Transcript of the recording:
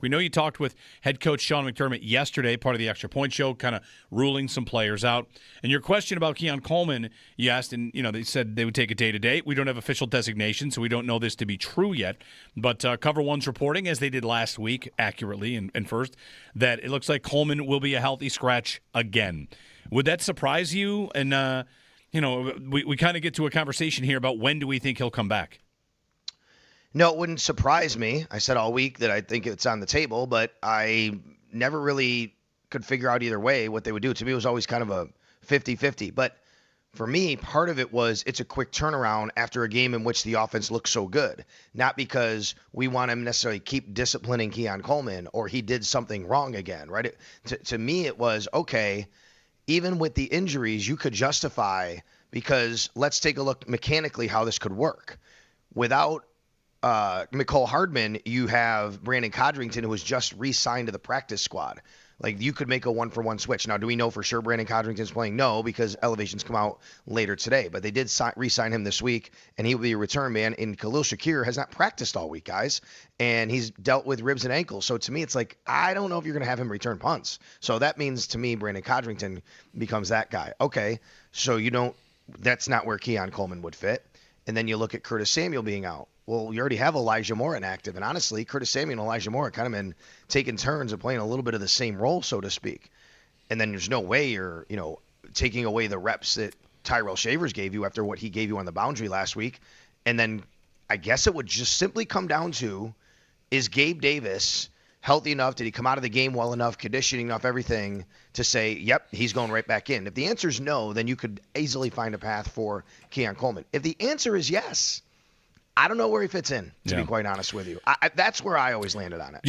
We know you talked with head coach Sean McDermott yesterday, part of the Extra Point Show, kind of ruling some players out. And your question about Keon Coleman, you asked, and they said they would take it day to day. We don't have official designation, so we don't know this to be true yet. But Cover One's reporting, as they did last week, accurately and first, that it looks like Coleman will be a healthy scratch again. Would that surprise you? And we kind of get to a conversation here about when do we think he'll come back. No, it wouldn't surprise me. I said all week that I think it's on the table, but I never really could figure out either way what they would do. To me, it was always kind of a 50-50. But for me, part of it was it's a quick turnaround after a game in which the offense looks so good. Not because we want him necessarily keep disciplining Keon Coleman or he did something wrong again, right? To me, it was, okay, even with the injuries, you could justify, because let's take a look mechanically how this could work. Without McCole Hardman, you have Brandon Codrington, who was just re-signed to the practice squad. Like, you could make a one-for-one switch. Now, do we know for sure Brandon Codrington's playing? No, because elevations come out later today. But they did re-sign him this week, and he will be a return man. And Khalil Shakir has not practiced all week, guys, and he's dealt with ribs and ankles. So, to me, it's like, I don't know if you're going to have him return punts. So, that means, to me, Brandon Codrington becomes that guy. Okay, so that's not where Keon Coleman would fit. And then you look at Curtis Samuel being out. Well, you already have Elijah Moore inactive. And honestly, Curtis Samuel and Elijah Moore have kind of been taking turns of playing a little bit of the same role, so to speak. And then there's no way you're, taking away the reps that Tyrell Shavers gave you after what he gave you on the boundary last week. And then I guess it would just simply come down to, is Gabe Davis healthy enough? Did he come out of the game well enough, conditioning enough, everything to say, yep, he's going right back in? If the answer is no, then you could easily find a path for Keon Coleman. If the answer is yes, I don't know where he fits in, to be quite honest with you. That's where I always landed on it.